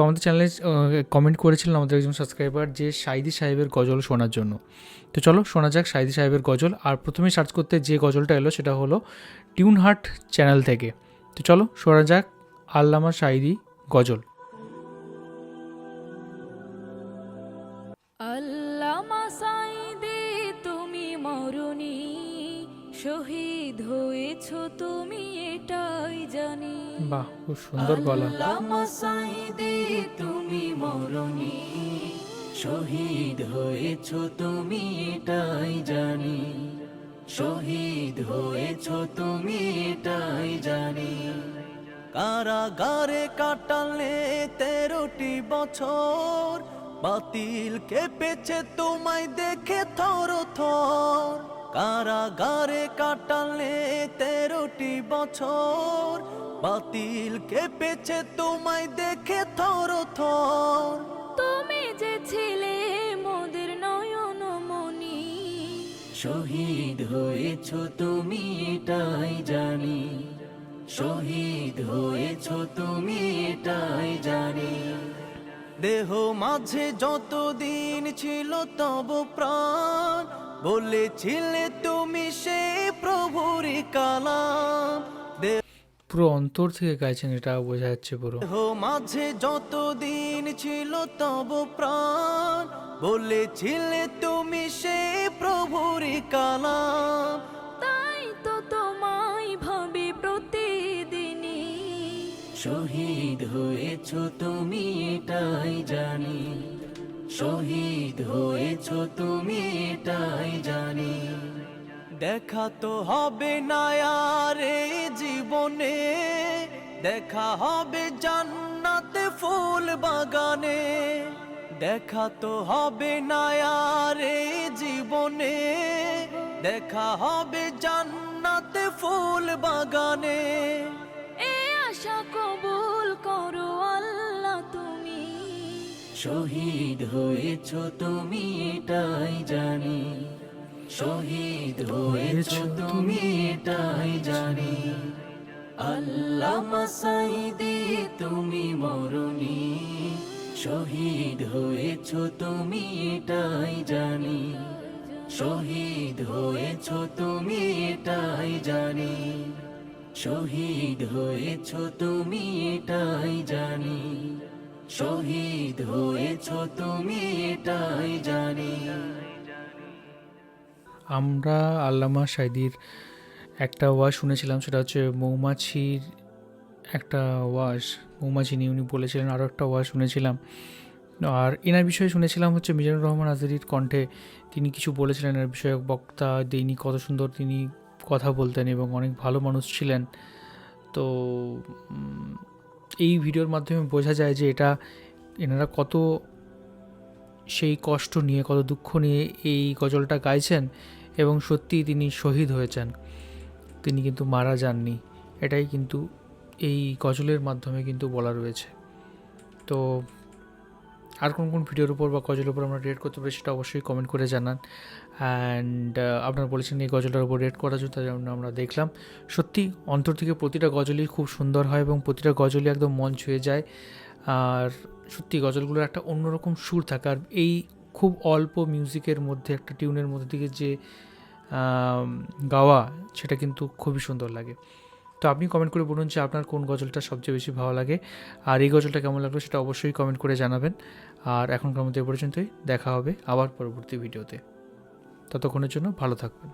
আমাদের চ্যানেলে কমেন্ট করেছিলেন আমাদের একজন সাবস্ক্রাইবার যে সাইদি সাহেবের গজল শোনার জন্য। তো চলো শোনা যাক সাইদি সাহেবের গজল। আর প্রথমেই সার্চ করতে যে গজলটা এলো সেটা হলো টিউনহার্ট চ্যানেল থেকে। তো চলো শোনা যাক আল্লামা সাইদি গজল। আল্লামা সাইদি তুমি মরুনি, শহীদ হয়েছ তুমি এটাই জানি। বাহ, খুব সুন্দর গলা। আল্লামা সাইদি তুমি মরুনি, শহীদ হয়েছ তুমি এটাই জানি, শহীদ হয়েছ তুমি এটাই জানি। কারাগারে কাটালে 13টি বছর, বাতিল কেঁপেছে তোমায় দেখে থর থর। কারাগারে কাটালে 13টি বছর, বাতিল কেঁপেছে তোমায় দেখে থর থর। তুমি যে ছিলে মোদের নয়ন মনি, শহীদ হয়েছ তুমি এটাই জানি, শহীদ হয়েছ তুমি এটাই জানি। দেহ মাঝে যতদিন ছিল তব প্রাণ, বলেছিলে তুমি সে প্রভুরই কালাম। পুরো অন্তর থেকে গাইছেন, এটা বোঝা যাচ্ছে পুরো। দেহ মাঝে যতদিন ছিল তব প্রাণ, বলেছিলে তুমি সে প্রভুরই কালাম। তাই তো তোমায় ভাবি প্রতিদিনই, শহীদ হয়েছ তুমি এটাই জানি, শহীদ হয়েছ তুমি এটাই জানি। দেখা তো হবে না আর এই জীবনে, দেখা হবে জান্নাতে ফুল বাগানে। দেখা তো হবে না আর এই জীবনে, দেখা হবে জান্নাতে ফুল বাগানে। এ আশা কবুল করো আল্লাহ তুমি। শহীদ হয়েছ তুমি এটাই জানি, শহীদ হয়েছ তুমি এটাই জানি। আল্লামা সাইদি তুমি মরুনি, শহীদ হয়েছ তুমি এটাই জানি, শহীদ হয়েছ তুমি এটাই জানি, শহীদ হয়েছ তুমি এটাই জানি, শহীদ হয়েছ তুমি এটাই জানি। আমরা আল্লামা সাইদির একটা ওয়াজ শুনেছিলাম, সেটা হচ্ছে মৌমাছির একটা ওয়াজ, মৌমাছি নিয়ে উনি বলেছিলেন। আরও একটা ওয়াজ শুনেছিলাম, আর এনার বিষয়ে শুনেছিলাম হচ্ছে মিজানুর রহমান আজহারীর কণ্ঠে তিনি কিছু বলেছিলেন। এর বিষয়ে বক্তা তিনি কত সুন্দর তিনি কথা বলতেন এবং অনেক ভালো মানুষ ছিলেন। তো এই ভিডিওর মাধ্যমে বোঝা যায় যে এটা এনারা কত সেই কষ্ট নিয়ে, কত দুঃখ নিয়ে এই গজলটা গাইছেন এবং সত্যিই তিনি শহীদ হয়েছেন, তিনি কিন্তু মারা যাননি। এটাই কিন্তু এই গজলের মাধ্যমে কিন্তু বলা রয়েছে। তো আর কোন কোন ভিডিওর উপর বা গজলের উপর আমরা রেট করতে পারি সেটা অবশ্যই কমেন্ট করে জানান। অ্যান্ড আপনারা বলেছেন এই গজলটার উপর রেট করার জন্য, তাই আমরা দেখলাম সত্যি অন্তর থেকে প্রতিটা গজলই খুব সুন্দর হয় এবং প্রতিটা গজলই একদম মন ছুঁয়ে যায়। আর সত্যি গজলগুলোর একটা অন্যরকম সুর থাকে, আর এই খুব অল্প মিউজিকের মধ্যে একটা টিউনের মধ্যে থেকে যে গাওয়া, সেটা কিন্তু খুবই সুন্দর লাগে। তো আপনি কমেন্ট করে বলুন যে আপনার কোন গজলটা সবচেয়ে বেশি ভালো লাগে, আর এই গজলটা কেমন লাগলো সেটা অবশ্যই কমেন্ট করে জানাবেন। আর এখনকার মতো এ পর্যন্তই, দেখা হবে আবার পরবর্তী ভিডিওতে। ততক্ষণের জন্য ভালো থাকবেন।